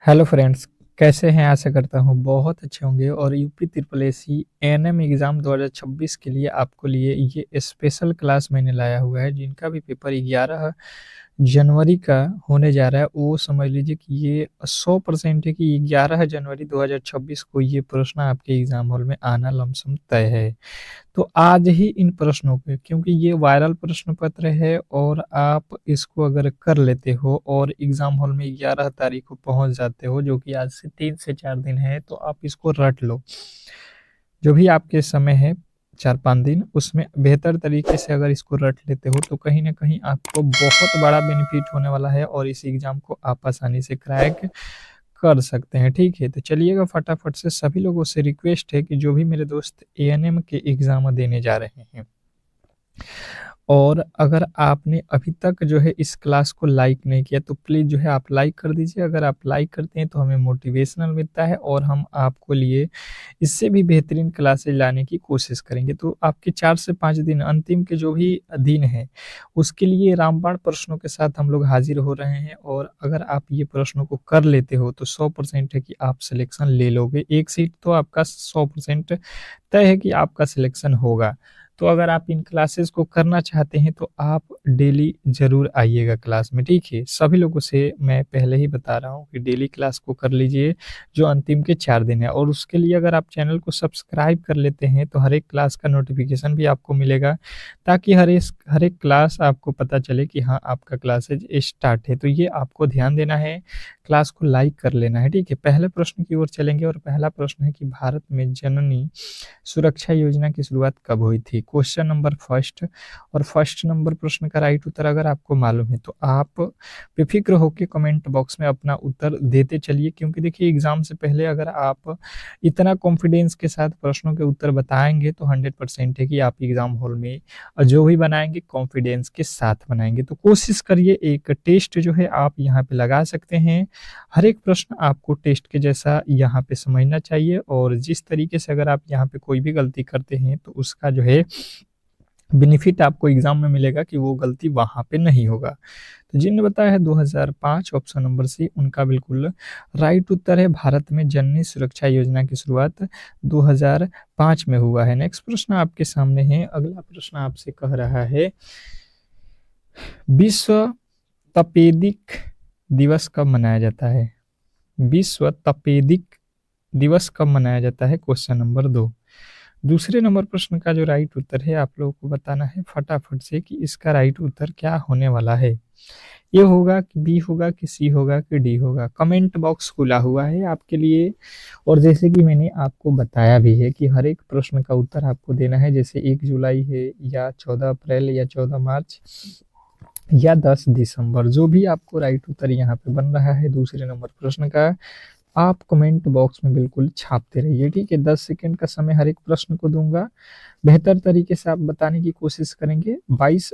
Hello friends, कैसे हैं? आशा करता हूँ बहुत अच्छे होंगे। और UP triple AC ANM exam 2026 के लिए आपको लिए ये स्पेशल क्लास मैंने लाया हुआ है, जिनका भी पेपर 11 जनवरी का होने जा रहा है। वो समझ लीजिए कि ये 100% है कि 11 जनवरी 2026 को ये प्रश्न आपके एग्ज़ाम हॉल में आना लमसम तय है। तो आज ही इन प्रश्नों पे, क्योंकि ये वायरल प्रश्न पत्र है और आप इसको अगर कर लेते हो और एग्जाम हॉल में 11 तारीख को पहुंच जाते हो, जो कि आज से 3 से 4 दिन है, तो आप इसको रट लो। जो भी आपके समय है 4-5 दिन, उसमें बेहतर तरीके से अगर इसको रट लेते हो तो कहीं ना कहीं आपको बहुत बड़ा बेनिफिट होने वाला है और इस एग्जाम को आप आसानी से क्रैक कर सकते हैं। ठीक है, तो चलिएगा फटाफट से। सभी लोगों से रिक्वेस्ट है कि जो भी मेरे दोस्त एएनएम के एग्जाम देने जा रहे हैं, और अगर आपने अभी तक जो है इस क्लास को लाइक नहीं किया, तो प्लीज़ जो है आप लाइक कर दीजिए। अगर आप लाइक करते हैं तो हमें मोटिवेशनल मिलता है और हम आपको लिए इससे भी बेहतरीन क्लासेज लाने की कोशिश करेंगे। तो आपके 4 से 5 दिन, अंतिम के जो भी दिन हैं, उसके लिए रामबाण प्रश्नों के साथ हम लोग हाजिर हो रहे हैं। और अगर आप ये प्रश्नों को कर लेते हो तो 100% है कि आप सिलेक्शन ले लोगे। एक सीट तो आपका 100% तय है कि आपका सिलेक्शन होगा। तो अगर आप इन क्लासेस को करना चाहते हैं तो आप डेली ज़रूर आइएगा क्लास में, ठीक है? सभी लोगों से मैं पहले ही बता रहा हूँ कि डेली क्लास को कर लीजिए, जो अंतिम के 4 दिन है। और उसके लिए अगर आप चैनल को सब्सक्राइब कर लेते हैं तो हर एक क्लास का नोटिफिकेशन भी आपको मिलेगा, ताकि हर एक क्लास आपको पता चले कि हाँ, आपका क्लासेज स्टार्ट है। तो ये आपको ध्यान देना है, क्लास को लाइक कर लेना है, ठीक है? पहले प्रश्न की ओर चलेंगे और पहला प्रश्न है कि भारत में जननी सुरक्षा योजना की शुरुआत कब हुई थी? Question number first. और फर्स्ट नंबर प्रश्न का राइट उत्तर अगर आपको मालूम है तो आप बेफिक्र होकर कमेंट बॉक्स में अपना उत्तर देते चलिए, क्योंकि देखिए एग्जाम से पहले अगर आप इतना कॉन्फिडेंस के साथ प्रश्नों के उत्तर बताएंगे तो 100% है कि आप एग्जाम हॉल में जो भी बनाएंगे कॉन्फिडेंस के साथ बनाएंगे। तो कोशिश करिए, एक टेस्ट जो है आप यहाँ पे लगा सकते हैं। हर एक प्रश्न आपको टेस्ट के जैसा यहाँ पे समझना चाहिए, और जिस तरीके से अगर आप यहाँ पे कोई भी गलती करते हैं तो उसका जो है बेनिफिट आपको एग्जाम में मिलेगा कि वो गलती वहां पे नहीं होगा। तो जिनने बताया है 2005, ऑप्शन नंबर सी उनका बिल्कुल राइट उत्तर है। भारत में जननी सुरक्षा योजना की शुरुआत 2005 में हुआ है। नेक्स्ट प्रश्न आपके सामने है। अगला प्रश्न आपसे कह रहा है, विश्व तपेदिक दिवस कब मनाया जाता है? विश्व तपेदिक दिवस कब मनाया जाता है? Question number 2। दूसरे नंबर प्रश्न का जो राइट उत्तर है आप लोगों को बताना है फटाफट से कि इसका राइट उत्तर क्या होने वाला है। ये होगा कि बी होगा कि सी होगा कि डी होगा? कमेंट बॉक्स खुला हुआ है आपके लिए। और जैसे कि मैंने आपको बताया भी है कि हर एक प्रश्न का उत्तर आपको देना है, जैसे 1 जुलाई है या 14 अप्रैल या 14 मार्च या 10 दिसंबर, जो भी आपको राइट उत्तर यहाँ पे बन रहा है दूसरे नंबर प्रश्न का, आप कमेंट बॉक्स में बिल्कुल छापते रहिए, ठीक है? 10 सेकंड का समय हर एक प्रश्न को दूंगा, बेहतर तरीके से आप बताने की कोशिश करेंगे। 24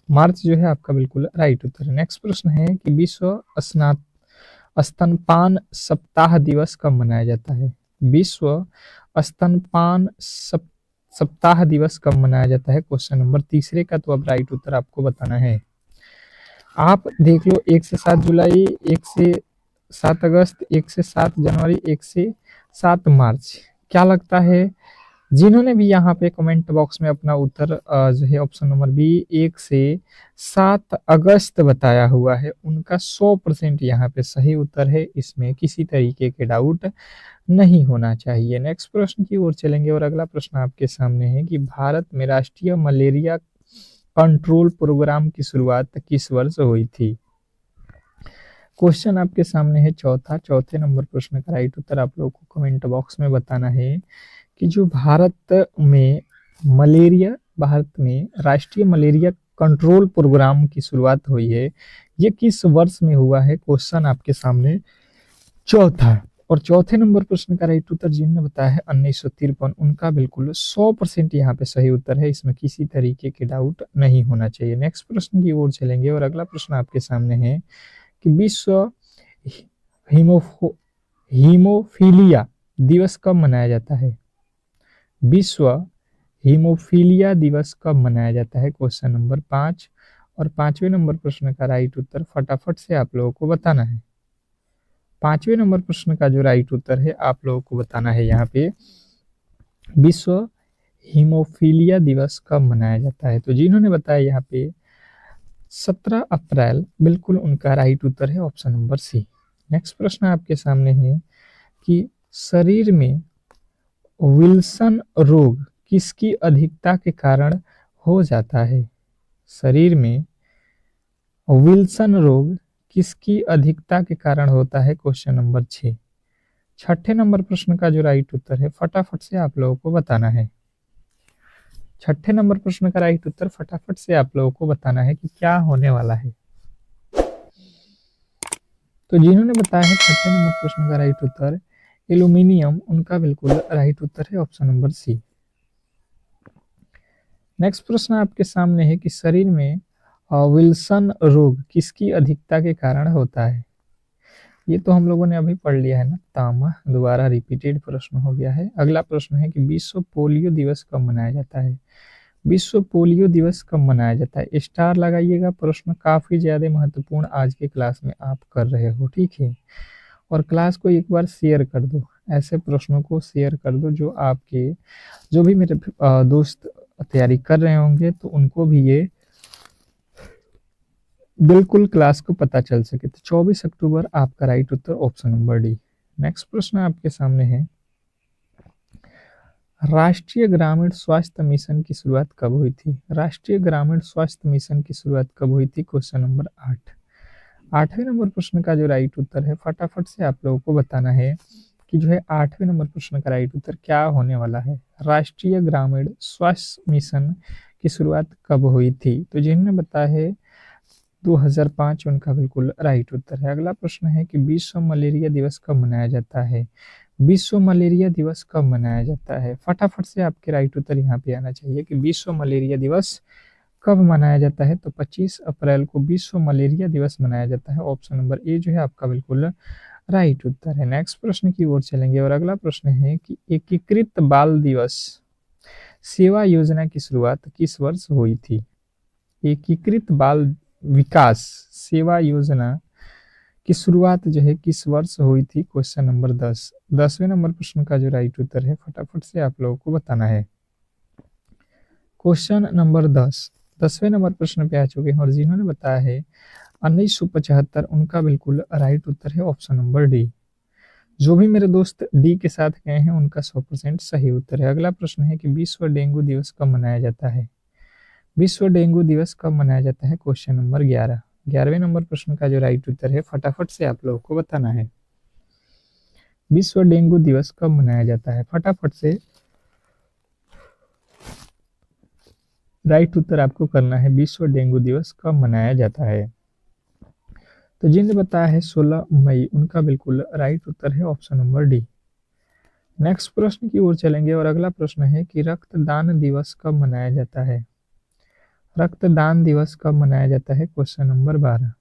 मार्च जो है आपका बिल्कुल राइट उत्तर है। नेक्स्ट प्रश्न है कि विश्व स्तनपान सप्ताह दिवस कब मनाया जाता है? विश्व स्तनपान सप्ताह दिवस कब मनाया जाता है? क्वेश्चन नंबर तीसरे का तो अब राइट उत्तर आपको बताना है। आप देख लो, 1 से 7 जुलाई, 1 से 7 अगस्त, 1 से 7 जनवरी, 1 से 7 मार्च। क्या लगता है? जिन्होंने भी यहाँ पे कमेंट बॉक्स में अपना उत्तर जो है ऑप्शन नंबर बी 1 से 7 अगस्त बताया हुआ है, उनका 100% यहाँ पे सही उत्तर है। इसमें किसी तरीके के डाउट नहीं होना चाहिए। नेक्स्ट प्रश्न की ओर चलेंगे और अगला प्रश्न आपके सामने है कि भारत में राष्ट्रीय मलेरिया कंट्रोल प्रोग्राम की शुरुआत किस वर्ष हुई थी? क्वेश्चन आपके सामने है चौथे नंबर प्रश्न का राइट उत्तर आप लोगों को कमेंट बॉक्स में बताना है कि जो भारत में राष्ट्रीय मलेरिया कंट्रोल प्रोग्राम की शुरुआत हुई है, ये किस वर्ष में हुआ है? क्वेश्चन आपके सामने चौथा। और चौथे नंबर प्रश्न का राइट उत्तर जिन्होंने बताया है 1953, उनका बिल्कुल 100% यहाँ पे सही उत्तर है। इसमें किसी तरीके के डाउट नहीं होना चाहिए। नेक्स्ट प्रश्न की ओर चलेंगे और अगला प्रश्न आपके सामने है कि विश्व हीमोफीलिया दिवस कब मनाया जाता है? विश्व हीमोफीलिया दिवस कब मनाया जाता है? Question number 5। और 5वें नंबर प्रश्न का राइट उत्तर फटाफट से आप लोगों को बताना है। 5वें नंबर प्रश्न का जो राइट उत्तर है आप लोगों को बताना है यहाँ पे, विश्व हीमोफीलिया दिवस कब मनाया जाता है। तो जिन्होंने बताया यहाँ पे 17 अप्रैल, बिल्कुल उनका राइट उत्तर है ऑप्शन नंबर सी। नेक्स्ट प्रश्न आपके सामने है कि शरीर में विल्सन रोग किसकी अधिकता के कारण हो जाता है। शरीर में विल्सन रोग किसकी अधिकता के कारण होता है, क्वेश्चन नंबर 6। छठे नंबर प्रश्न का जो राइट उत्तर है फटाफट से आप लोगों को बताना है। छठे नंबर प्रश्न का राइट उत्तर फटाफट से आप लोगों को बताना है कि क्या होने वाला है। तो जिन्होंने बताया है छठे नंबर प्रश्न का राइट उत्तर एल्यूमिनियम, उनका बिल्कुल राइट उत्तर है ऑप्शन नंबर सी। नेक्स्ट प्रश्न आपके सामने है कि शरीर में विल्सन रोग किसकी अधिकता के कारण होता है। ये तो हम लोगों ने अभी पढ़ लिया है ना, तामा, दोबारा रिपीटेड प्रश्न हो गया है। अगला प्रश्न है कि विश्व पोलियो दिवस कब मनाया जाता है। विश्व पोलियो दिवस कब मनाया जाता है, स्टार लगाइएगा, प्रश्न काफी ज्यादा महत्वपूर्ण आज के क्लास में आप कर रहे हो, ठीक है। और क्लास को एक बार शेयर कर दो, ऐसे प्रश्नों को शेयर कर दो जो आपके, जो भी मेरे दोस्त तैयारी कर रहे होंगे तो उनको भी ये बिल्कुल क्लास को पता चल सके। तो 24 अक्टूबर आपका राइट उत्तर ऑप्शन नंबर डी। नेक्स्ट प्रश्न आपके सामने है, राष्ट्रीय ग्रामीण स्वास्थ्य मिशन की शुरुआत कब हुई थी। राष्ट्रीय ग्रामीण स्वास्थ्य मिशन की शुरुआत कब हुई थी, क्वेश्चन नंबर 8। 8वें नंबर प्रश्न का जो राइट उत्तर है फटाफट से आप लोगों को बताना है कि जो है 8वें नंबर प्रश्न का राइट उत्तर क्या होने वाला है। राष्ट्रीय ग्रामीण स्वास्थ्य मिशन की शुरुआत कब हुई थी। तो जिन्होंने बताया है 2005, उनका बिल्कुल राइट उत्तर है। अगला प्रश्न है कि विश्व मलेरिया दिवस कब मनाया जाता है। विश्व मलेरिया दिवस कब मनाया जाता है, फटाफट से आपके राइट उत्तर यहाँ पे आना चाहिए कि विश्व मलेरिया दिवस कब मनाया जाता है। तो 25 अप्रैल को विश्व मलेरिया दिवस मनाया जाता है, ऑप्शन नंबर ए जो है आपका बिल्कुल राइट उत्तर है। नेक्स्ट प्रश्न की ओर चलेंगे और अगला प्रश्न है कि एकीकृत बाल दिवस सेवा योजना की शुरुआत किस वर्ष हुई थी। एकीकृत बाल विकास सेवा योजना की शुरुआत जो है किस वर्ष हुई थी, क्वेश्चन नंबर 10। 10वें नंबर प्रश्न का जो राइट उत्तर है फटाफट से आप लोगों को बताना है। क्वेश्चन नंबर 10 10वें नंबर प्रश्न पे आ चुके हैं और जिन्होंने बताया है 1975, उनका बिल्कुल राइट उत्तर है ऑप्शन नंबर डी। जो भी मेरे दोस्त डी के साथ गए हैं उनका 100% सही उत्तर है। अगला प्रश्न है कि विश्व डेंगू दिवस कब मनाया जाता है। विश्व डेंगू दिवस कब मनाया जाता है, क्वेश्चन नंबर 11। 11वें नंबर प्रश्न का जो राइट उत्तर है फटाफट से आप लोगों को बताना है। विश्व डेंगू दिवस कब मनाया जाता है, फटाफट से राइट उत्तर आपको करना है। विश्व डेंगू दिवस कब मनाया जाता है। तो जिन्हें बताया है 16 मई, उनका बिल्कुल राइट उत्तर है ऑप्शन नंबर डी। नेक्स्ट प्रश्न की ओर चलेंगे और अगला प्रश्न है कि रक्तदान दिवस कब मनाया जाता है। रक्तदान दिवस कब मनाया जाता है, क्वेश्चन नंबर 12।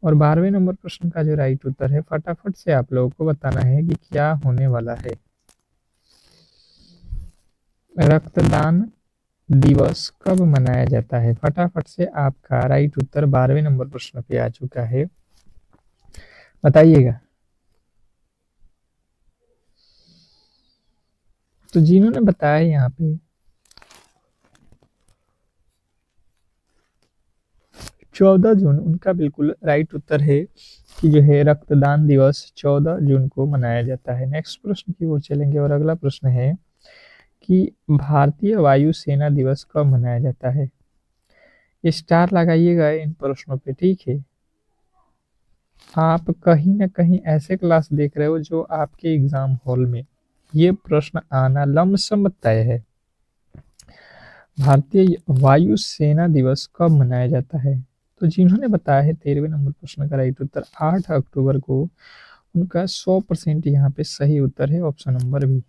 और 12वें नंबर प्रश्न का जो राइट उत्तर है फटाफट से आप लोगों को बताना है कि क्या होने वाला है। रक्तदान दिवस कब मनाया जाता है, फटाफट से आपका राइट उत्तर 12वें नंबर प्रश्न पे आ चुका है, बताइएगा। तो जिन्होंने बताया यहाँ पे 14 जून, उनका बिल्कुल राइट उत्तर है कि जो है रक्तदान दिवस 14 जून को मनाया जाता है। नेक्स्ट प्रश्न की ओर चलेंगे और अगला प्रश्न है कि भारतीय वायु सेना दिवस कब मनाया जाता है। स्टार लगाइएगा इन प्रश्नों पे, ठीक है। आप कहीं ना कहीं ऐसे क्लास देख रहे हो जो आपके एग्जाम हॉल में ये प्रश्न आना लमसम तय है। भारतीय वायु सेना दिवस कब मनाया जाता है। तो जिन्होंने बताया है 13वें नंबर प्रश्न का राइट उत्तर 8 अक्टूबर को, उनका 100% यहाँ पे सही उत्तर है ऑप्शन नंबर बी।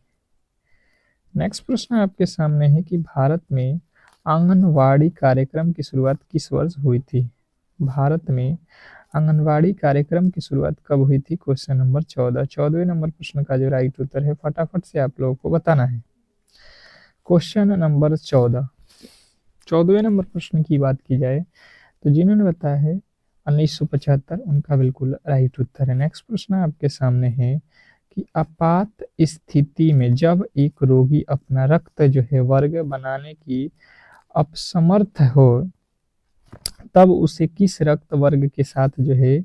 नेक्स्ट प्रश्न आपके सामने है कि भारत में आंगनवाड़ी कार्यक्रम की शुरुआत किस वर्ष हुई थी। भारत में आंगनवाड़ी कार्यक्रम की शुरुआत कब हुई थी, क्वेश्चन नंबर 14। 14वें नंबर प्रश्न का जो राइट उत्तर है फटाफट से आप लोगों को बताना है। Question number 14। 14वें नंबर प्रश्न की बात की जाए तो जिन्होंने बताया है 1975 उनका बिल्कुल राइट उत्तर है। नेक्स्ट प्रश्न आपके सामने है कि आपात स्थिति में जब एक रोगी अपना रक्त जो है वर्ग बनाने की असमर्थ हो, तब उसे किस रक्त वर्ग के साथ जो है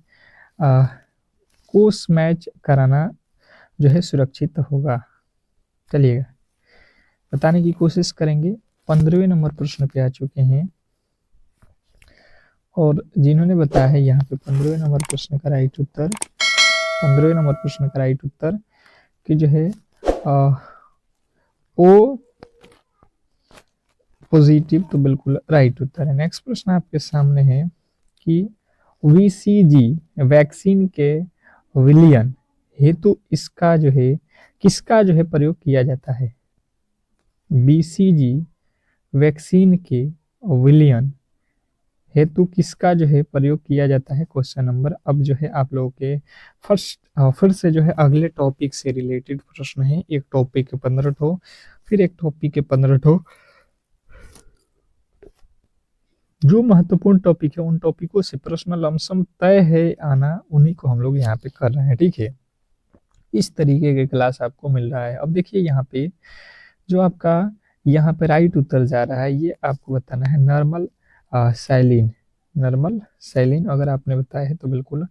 कोस मैच कराना जो है सुरक्षित होगा। चलिएगा बताने की कोशिश करेंगे। 15वें नंबर प्रश्न पे आ चुके हैं और जिन्होंने बताया है यहाँ पे 15वें नंबर प्रश्न का राइट उत्तर, 15वें नंबर प्रश्न का राइट उत्तर कि जो है ओ पॉजिटिव, तो बिल्कुल राइट उत्तर है। नेक्स्ट प्रश्न आपके सामने है कि वीसीजी वैक्सीन के विलयन हेतु इसका जो है किसका जो है प्रयोग किया जाता है। बीसीजी वैक्सीन के विलयन हेतु किसका जो है प्रयोग किया जाता है, क्वेश्चन नंबर। अब जो है आप लोगों के फिर से जो है अगले टॉपिक से रिलेटेड प्रश्न है। एक टॉपिक के 15 ठो, फिर एक टॉपिक के 15 ठो। जो महत्वपूर्ण टॉपिक है उन टॉपिकों से प्रश्न लमसम तय है आना, उन्हीं को हम लोग यहाँ पे कर रहे हैं, ठीक है। इस तरीके के क्लास आपको मिल रहा है। अब देखिए यहाँ पे जो आपका यहाँ पे राइट उत्तर जा रहा है, ये आपको बताना है नॉर्मल सैलिन, नॉर्मल सैलिन अगर आपने बताया है तो बिल्कुल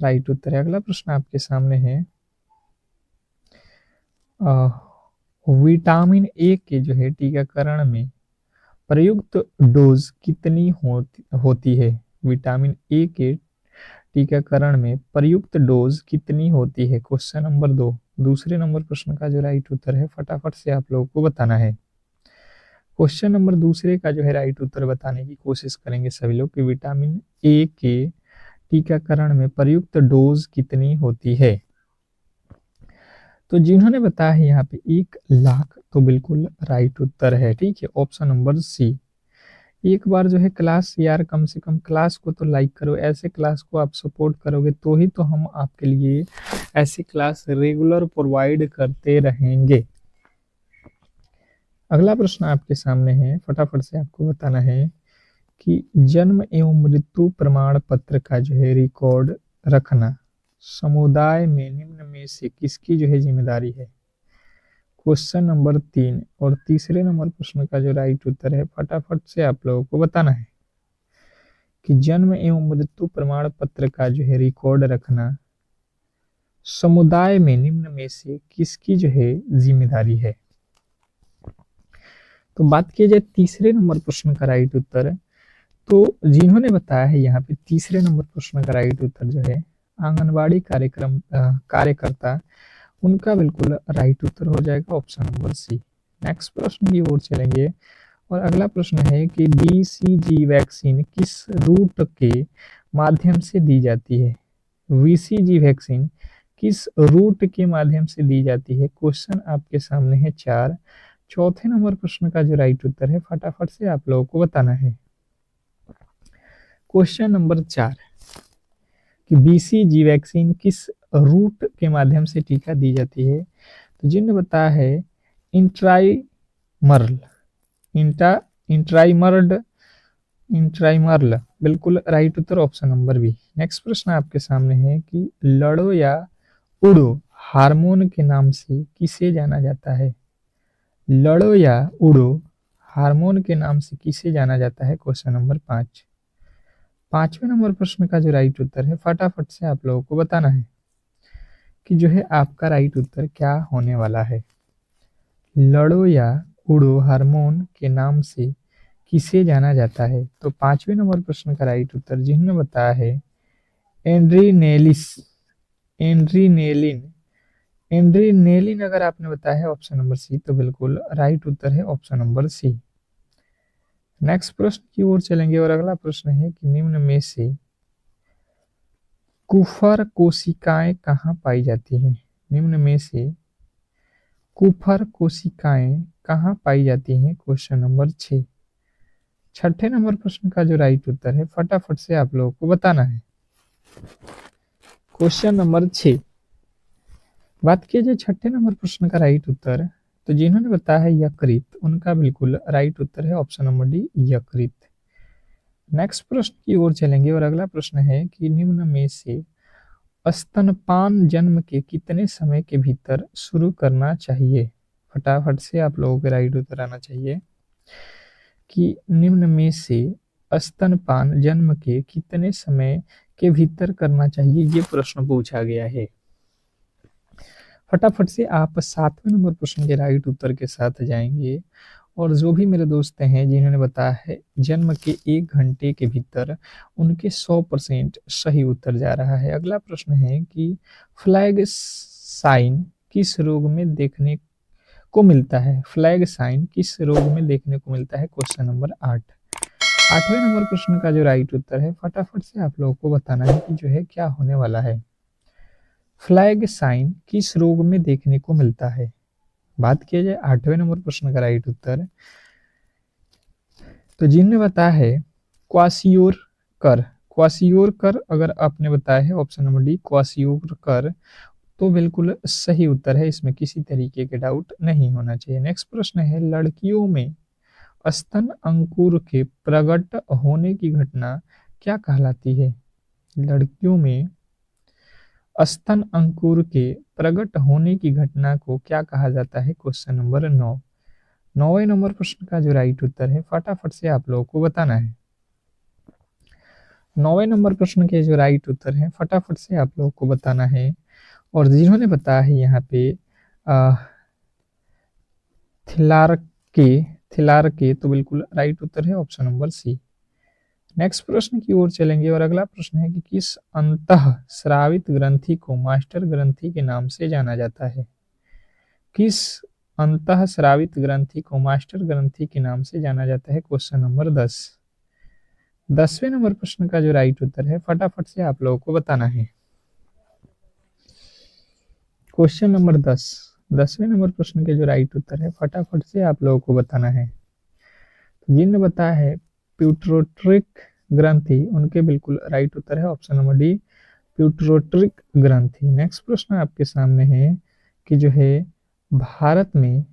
राइट उत्तर है। अगला प्रश्न आपके सामने है विटामिन ए के जो है टीकाकरण में प्रयुक्त डोज कितनी होती है। विटामिन ए के टीकाकरण में प्रयुक्त डोज कितनी होती है, क्वेश्चन नंबर 2। दूसरे नंबर प्रश्न का जो राइट उत्तर है फटाफट से आप लोगों को बताना है। क्वेश्चन नंबर दूसरे का जो है राइट उत्तर बताने की कोशिश करेंगे सभी लोग कि विटामिन ए के टीकाकरण में प्रयुक्त डोज कितनी होती है। तो जिन्होंने बताया है यहाँ पे 1 लाख, तो बिल्कुल राइट उत्तर है, ठीक है, ऑप्शन नंबर सी। एक बार जो है क्लास यार कम से कम क्लास को तो लाइक करो, ऐसे क्लास को आप सपोर्ट करोगे तो ही तो हम आपके लिए ऐसी क्लास रेगुलर प्रोवाइड करते रहेंगे। अगला प्रश्न आपके सामने है, फटाफट से आपको बताना है कि जन्म एवं मृत्यु प्रमाण पत्र का जो है रिकॉर्ड रखना समुदाय में निम्न में से किसकी जो है जिम्मेदारी है, क्वेश्चन नंबर 3। और तीसरे नंबर प्रश्न का जो राइट उत्तर है फटाफट से आप लोगों को बताना है कि जन्म एवं मृत्यु प्रमाण पत्र का जो है रिकॉर्ड रखना समुदाय में निम्न में से किसकी जो है जिम्मेदारी है। तो बात की जाए तीसरे नंबर प्रश्न का राइट उत्तर, तो जिन्होंने बताया है यहाँ पे तीसरे नंबर प्रश्न का राइट उत्तर जो है आंगनबाड़ी कार्यकर्ता, उनका बिल्कुल राइट उत्तर हो जाएगा ऑप्शन नंबर सी। नेक्स्ट प्रश्न की ओर चलेंगे और अगला प्रश्न है कि बीसीजी वैक्सीन किस रूट के माध्यम से दी जाती है। बीसीजी वैक्सीन किस रूट के माध्यम से दी जाती है, क्वेश्चन आपके सामने है 4। चौथे नंबर प्रश्न का जो राइट उत्तर है फटाफट से आप लोगों को बताना है। क्वेश्चन नंबर 4 कि बीसीजी वैक्सीन किस रूट के माध्यम से टीका दी जाती है, तो जिन्होंने बताया है इंट्राइमर्ल, बिल्कुल राइट उत्तर ऑप्शन नंबर बी। नेक्स्ट प्रश्न आपके सामने है कि लड़ो या उड़ो हार्मोन के नाम से किसे जाना जाता है। लड़ो या उड़ो हार्मोन के नाम से किसे जाना जाता है, क्वेश्चन नंबर 5। पांचवें नंबर प्रश्न का जो राइट उत्तर है फटाफट से आप लोगों को बताना है कि जो है आपका राइट उत्तर क्या होने वाला है। लड़ो या उड़ो हार्मोन के नाम से किसे जाना जाता है, तो पांचवें नंबर प्रश्न का राइट उत्तर जिन्होंने बताया है एंड्रीनेलिन अगर आपने बताया है ऑप्शन नंबर सी, तो बिल्कुल राइट उत्तर है ऑप्शन नंबर सी। नेक्स्ट प्रश्न की ओर चलेंगे और अगला प्रश्न है कि निम्न में से कुफर कोशिकाएं कहाँ पाई जाती हैं। निम्न में से कुफर कोशिकाएं कहाँ पाई जाती हैं, क्वेश्चन नंबर 6। छठे नंबर प्रश्न का जो राइट उत्तर है फटाफट से आप लोगों को बताना है। क्वेश्चन नंबर 6 बात किया जाए छठे नंबर प्रश्न का राइट उत्तर, तो जिन्होंने बताया है यकृत, उनका बिल्कुल राइट उत्तर है ऑप्शन नंबर डी यकृत। नेक्स्ट प्रश्न की ओर चलेंगे और अगला प्रश्न है कि निम्न में से स्तनपान जन्म के कितने समय के भीतर शुरू करना चाहिए। फटाफट से आप लोगों के राइट उत्तर आना चाहिए कि निम्न में से स्तनपान जन्म के कितने समय के भीतर करना चाहिए, ये प्रश्न पूछा गया है। फटाफट से आप 7वें नंबर प्रश्न के राइट उत्तर के साथ जाएंगे और जो भी मेरे दोस्त हैं जिन्होंने बताया है जन्म के 1 घंटे के भीतर, उनके 100% सही उत्तर जा रहा है। अगला प्रश्न है कि फ्लैग साइन किस रोग में देखने को मिलता है। फ्लैग साइन किस रोग में देखने को मिलता है, क्वेश्चन नंबर 8। 8वें नंबर प्रश्न का जो राइट उत्तर है, फटाफट से आप लोगों को बताना है कि जो है क्या होने वाला है। फ्लैग साइन किस रोग में देखने को मिलता है। बात किया जाए 8वें नंबर प्रश्न का राइट उत्तर, तो जिनने बताया है क्वासियोर कर अगर आपने बताया है ऑप्शन नंबर डी क्वासियोर कर, तो बिल्कुल सही उत्तर है, इसमें किसी तरीके के डाउट नहीं होना चाहिए। नेक्स्ट प्रश्न है लड़कियों में स्तन अंकुर के प्रकट होने की घटना क्या कहलाती है। लड़कियों में स्तन अंकुर के प्रकट होने की घटना को क्या कहा जाता है, क्वेश्चन नंबर 9। 9वें नंबर प्रश्न का जो राइट उत्तर है, फटाफट से आप लोगों को बताना है। 9वें नंबर प्रश्न के जो राइट उत्तर है, फटाफट से आप लोगों को बताना है। और जिन्होंने बताया है यहाँ पे थिलारके थिलारके, तो बिल्कुल राइट उत्तर है ऑप्शन नंबर सी। नेक्स्ट प्रश्न की ओर चलेंगे और अगला प्रश्न है कि किस अंतःस्रावित ग्रंथि को मास्टर ग्रंथि के नाम से जाना जाता है। किस अंतःस्रावित ग्रंथि को मास्टर ग्रंथि के नाम से जाना जाता है, क्वेश्चन नंबर 10। 10वें नंबर प्रश्न का जो राइट उत्तर है, फटाफट से आप लोगों को बताना है। क्वेश्चन नंबर 10, 10वें नंबर प्रश्न के जो राइट उत्तर है, फटाफट से आप लोगों को बताना है। जिनने बताया है प्यूटरोट्रिक ग्रंथि, उनके बिल्कुल राइट उत्तर है ऑप्शन नंबर डी प्यूटरोट्रिक ग्रंथि। नेक्स्ट प्रश्न आपके सामने है कि जो है भारत में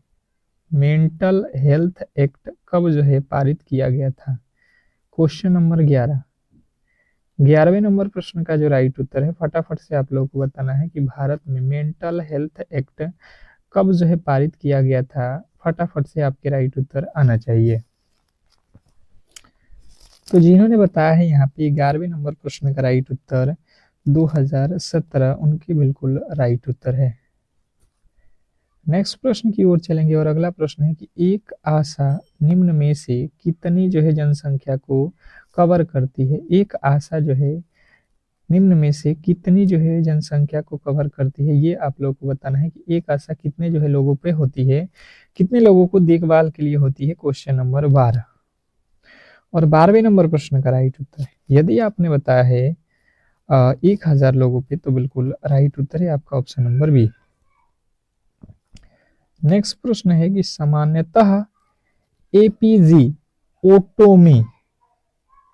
मेंटल हेल्थ एक्ट कब जो है पारित किया गया था, क्वेश्चन नंबर 11। 11वें नंबर प्रश्न का जो राइट उत्तर है, फटाफट से आप लोगों को बताना है कि भारत में मेंटल हेल्थ एक्ट कब जो है पारित किया गया था। फटाफट से आपके राइट उत्तर आना चाहिए। तो जिन्होंने बताया है यहाँ पे 11वें नंबर प्रश्न का राइट उत्तर 2017, उनकी बिल्कुल राइट उत्तर है। नेक्स्ट प्रश्न की ओर चलेंगे और अगला प्रश्न है कि एक आशा निम्न में से कितनी जो है जनसंख्या को कवर करती है। एक आशा जो है निम्न में से कितनी जो है जनसंख्या को कवर करती है, ये आप लोगों को बताना है कि एक आशा कितने जो है लोगों पे होती है, कितने लोगों को देखभाल के लिए होती है, क्वेश्चन नंबर 12। और 12वें नंबर प्रश्न का राइट उत्तर है, यदि आपने बताया है 1000 लोगों पे, तो बिल्कुल राइट उत्तर है आपका ऑप्शन नंबर बी। नेक्स्ट प्रश्न है कि सामान्यतः एपीजी ओटोमी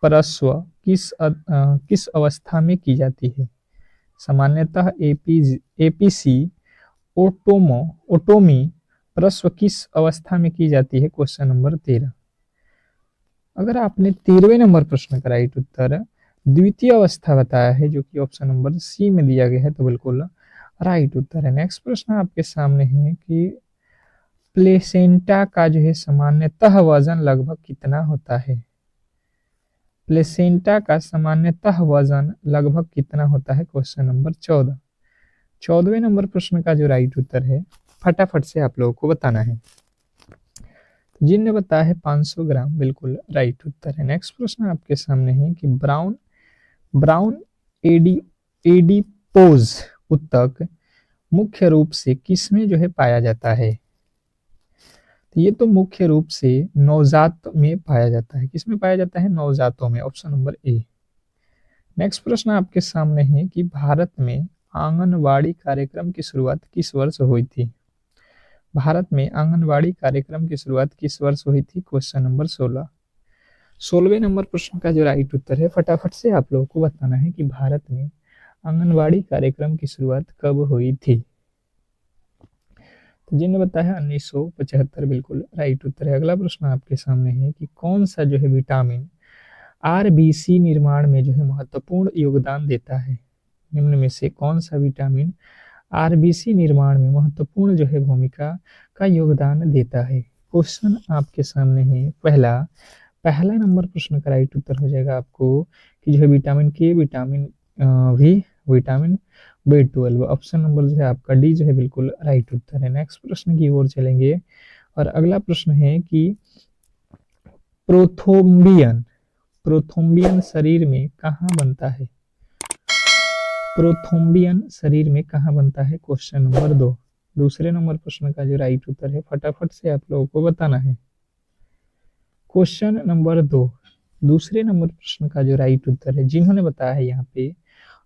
प्रसव किस अवस्था में की जाती है। सामान्यतः एपीसी ओटोमी प्रसव किस अवस्था में की जाती है, क्वेश्चन नंबर 13। अगर आपने 13वें नंबर प्रश्न का राइट उत्तर द्वितीय अवस्था बताया है, जो कि ऑप्शन नंबर सी में दिया गया है, तो बिल्कुल राइट उत्तर है। नेक्स्ट प्रश्न आपके सामने है कि प्लेसेंटा का जो है सामान्यतः वजन लगभग कितना होता है। प्लेसेंटा का सामान्यतः वजन लगभग कितना होता है, क्वेश्चन नंबर 14। 14वें नंबर प्रश्न का जो राइट उत्तर है, फटाफट से आप लोगों को बताना है। जिनने बताया है 500 ग्राम, बिल्कुल राइट उत्तर है। नेक्स्ट प्रश्न आपके सामने है कि ब्राउन एडिपोज उत्तक मुख्य रूप से किसमें जो है पाया जाता है। तो ये तो मुख्य रूप से नवजात में पाया जाता है। किसमें पाया जाता है, नवजातों में, ऑप्शन नंबर ए। नेक्स्ट प्रश्न आपके सामने है कि भारत में आंगनवाड़ी कार्यक्रम की शुरुआत किस वर्ष हुई थी। भारत में आंगनवाड़ी कार्यक्रम की शुरुआत किस वर्ष हुई थी, क्वेश्चन नंबर 16। 16वें नंबर प्रश्न का जो राइट उत्तर है, फटाफट से आप लोगों को बताना है कि भारत में आंगनवाड़ी कार्यक्रम की शुरुआत कब हुई थी। तो जिन्होंने बताया 1975, बिल्कुल राइट उत्तर है। अगला प्रश्न आपके सामने है कि कौन सा जो है विटामिन आरबीसी निर्माण में जो है महत्वपूर्ण योगदान देता है? निम्न में से कौन सा विटामिन आरबीसी निर्माण में महत्वपूर्ण जो है भूमिका का योगदान देता है? क्वेश्चन आपके सामने है। पहला नंबर प्रश्न का राइट उत्तर हो जाएगा आपको कि जो है विटामिन के, विटामिन भी, विटामिन B12। ऑप्शन नंबर जो है आपका डी जो है बिल्कुल राइट उत्तर है। नेक्स्ट प्रश्न की ओर चलेंगे और अगला प्रश्न है कि प्रोथोम्बियन प्रोथोम्बियन शरीर में कहाँ बनता है? प्रोथोम्बियन शरीर में कहाँ बनता है? Question number 2। दूसरे नंबर प्रश्न का जो राइट उत्तर है फटाफट से आप लोगों को बताना है। क्वेश्चन नंबर 2, दूसरे नंबर प्रश्न का जो राइट उत्तर है, जिन्होंने बताया है यहाँ पे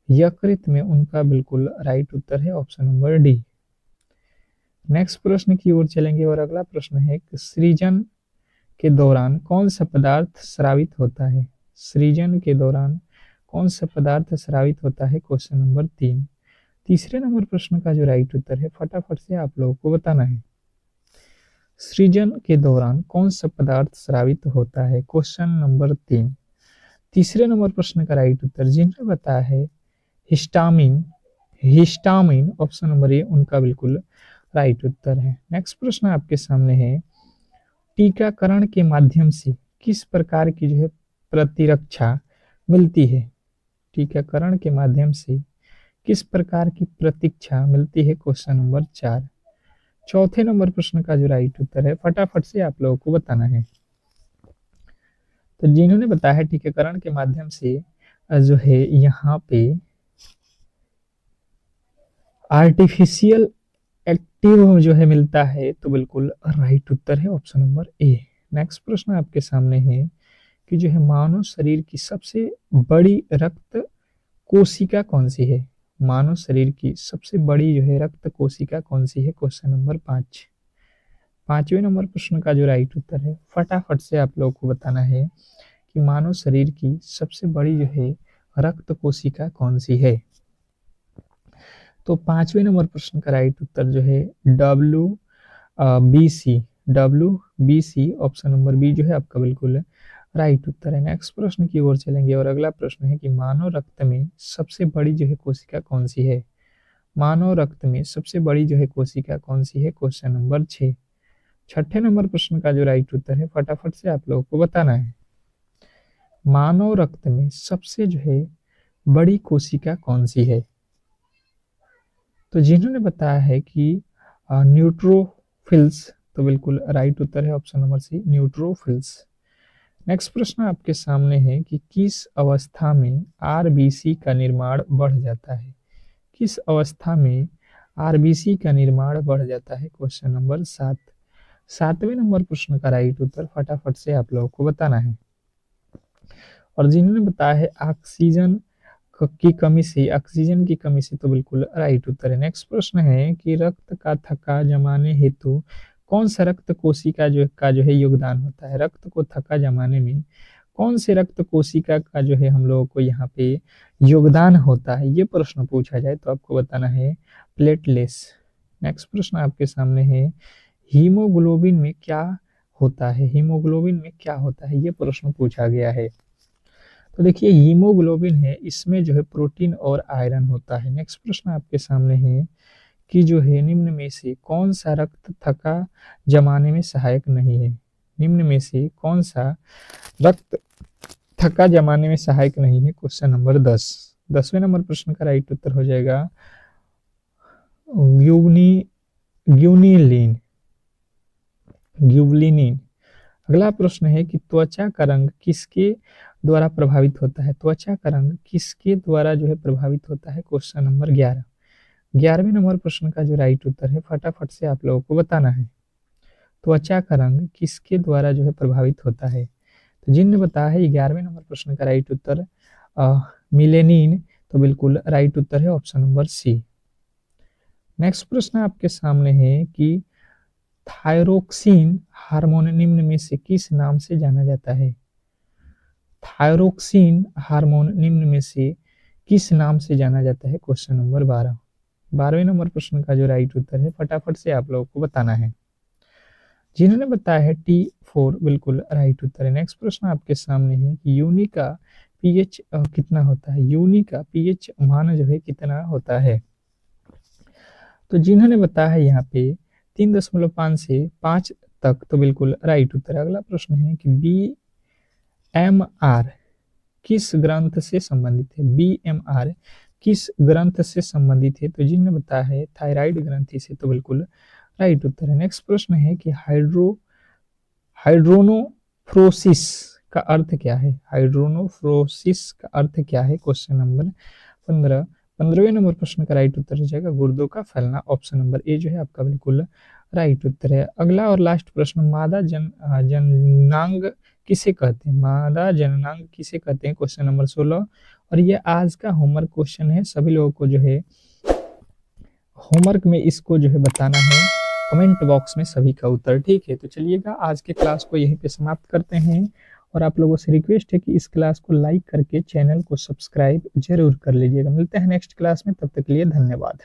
यकृत में, उनका बिल्कुल राइट उत्तर है ऑप्शन नंबर डी। नेक्स्ट प्रश्न की ओर चलेंगे और अगला प्रश्न है कि सृजन के दौरान कौन सा पदार्थ स्रावित होता है? सृजन के दौरान कौन सा पदार्थ स्रावित होता है? Question number 3। तीसरे नंबर प्रश्न का जो राइट उत्तर है फटाफट से आप लोगों को बताना है। सृजन के दौरान कौन सा पदार्थ स्रावित होता है? Question number 3। तीसरे नंबर प्रश्न का राइट उत्तर जिन्होंने बताया है histamine, histamine option number A उनका बिल्कुल राइट उत्तर है। नेक्स्ट प्रश्न आपके सामने है, टीकाकरण के माध्यम से किस प्रकार की जो है प्रतिरक्षा मिलती है? टीकाकरण के माध्यम से किस प्रकार की प्रतीक्षा मिलती है? Question number 4। चौथे नंबर प्रश्न का जो राइट उत्तर है फटाफट से आप लोगों को बताना है। तो जिन्होंने बताया है टीकाकरण के माध्यम से जो है यहाँ पे आर्टिफिशियल एक्टिव जो है मिलता है, तो बिल्कुल राइट उत्तर है ऑप्शन नंबर ए। नेक्स्ट प्रश्न आपके सामने है कि जो है मानव शरीर की सबसे बड़ी रक्त कोशिका कौन सी है? मानव शरीर की सबसे बड़ी जो है रक्त कोशिका कौन सी है? Question number 5। पांचवें नंबर प्रश्न का जो राइट उत्तर है फटाफट से आप लोगों को बताना है कि मानव शरीर की सबसे बड़ी जो है रक्त कोशिका कौन सी है? तो पांचवें नंबर प्रश्न का राइट उत्तर जो है WBC ऑप्शन नंबर बी जो है आपका बिल्कुल राइट उत्तर है। नेक्स्ट प्रश्न की ओर चलेंगे और अगला प्रश्न है कि मानव रक्त में सबसे बड़ी जो है कोशिका कौन सी है? मानव रक्त में सबसे बड़ी जो है कोशिका कौन सी है? Question number 6। छठे नंबर प्रश्न का जो राइट उत्तर है फटाफट से आप लोगों को बताना है। मानव रक्त में सबसे जो है बड़ी कोशिका कौन सी है? तो जिन्होंने बताया है कि न्यूट्रोफिल्स, तो बिल्कुल राइट उत्तर है option number C, neutrophils. Next प्रश्न आपके सामने है कि किस अवस्था में आरबीसी का निर्माण बढ़ जाता है? किस अवस्था में आरबीसी का निर्माण बढ़ जाता है? Question number 7। सातवें नंबर प्रश्न का राइट उत्तर फटाफट से आप लोगों को बताना है। और जिन्होंने बताया है ऑक्सीजन की कमी से, ऑक्सीजन की कमी से, तो बिल्कुल राइट उत्तर है। नेक्स्ट प्रश्न है कि रक्त का थक्का जमाने हेतु कौन सा रक्त कोशिका जो है योगदान होता है? रक्त को थक्का जमाने में कौन से रक्त कोशिका का जो है हम लोगों को यहाँ पे योगदान होता है? ये प्रश्न पूछा जाए तो आपको बताना है प्लेटलेट्स। नेक्स्ट प्रश्न आपके सामने है, हीमोग्लोबिन में क्या होता है? हीमोग्लोबिन में क्या होता है? ये प्रश्न पूछा गया है। तो देखिए हीमोग्लोबिन है, इसमें जो है प्रोटीन और आयरन होता है। नेक्स्ट प्रश्न आपके सामने है कि जो है निम्न में से कौन सा रक्त थक्का जमाने में सहायक नहीं है? निम्न में से कौन सा रक्त थक्का जमाने में सहायक नहीं है? Question number 10। 10वें नंबर प्रश्न का राइट उत्तर हो जाएगा ग्यूनिलीन। ग्यूबलिनिन। अगला प्रश्न है कि त्वचा का रंग किसके द्वारा प्रभावित होता है? त्वचा का रंग किसके द्वारा जो है प्रभावित होता है? Question number 11। 11वें नंबर प्रश्न का जो राइट उत्तर है फटाफट से आप लोगों को बताना है। त्वचा का रंग किसके द्वारा जो है प्रभावित होता है? तो जिनने बताया है 11वें नंबर प्रश्न का राइट उत्तर मिलेनिन, तो बिल्कुल राइट उत्तर है ऑप्शन नंबर सी। नेक्स्ट प्रश्न आपके सामने है कि थायरोक्सिन हार्मोन निम्न में से किस नाम से जाना जाता है? थायरोक्सिन हार्मोन निम्न में से किस नाम से जाना जाता है? Question number 12। 12वें नंबर प्रश्न का जो राइट उत्तर है फटाफट से आप लोगों को बताना है। जिन्होंने बताया है T4 बिल्कुल राइट उत्तर है। नेक्स्ट प्रश्न आपके सामने है कि यूनि का पीएच कितना होता है? यूनि का पीएच मान जो है कितना होता है? तो जिन्होंने बताया है यहाँ पे 3.5 से 5 तक, तो बिल्कुल राइट उत्तर है। अगला प्रश्न है कि BMR किस ग्रंथ से संबंधित है? BMR किस ग्रंथ से संबंधित है? तो जिन्होंने बताया है थायराइड ग्रंथि से, तो बिल्कुल राइट उत्तर है। नेक्स्ट प्रश्न है कि हाइड्रोनोफ्रोसिस का अर्थ क्या है? हाइड्रोनोफ्रोसिस का अर्थ क्या है? Question number 15। 15वें नंबर प्रश्न का राइट उत्तर हो जाएगा गुर्दों का फैलना। ऑप्शन नंबर ए जो है आपका बिल्कुल राइट उत्तर है। अगला और लास्ट प्रश्न, मादा जननांग किसे कहते हैं? मादा जननांग किसे कहते हैं? Question number 16। और ये आज का होमवर्क क्वेश्चन है, सभी लोगों को जो है होमवर्क में इसको जो है बताना है कमेंट बॉक्स में सभी का उत्तर, ठीक है। तो चलिएगा आज के क्लास को यहीं पे समाप्त करते हैं, और आप लोगों से रिक्वेस्ट है कि इस क्लास को लाइक करके चैनल को सब्सक्राइब जरूर कर लीजिएगा। मिलते हैं नेक्स्ट क्लास में, तब तक के लिए धन्यवाद।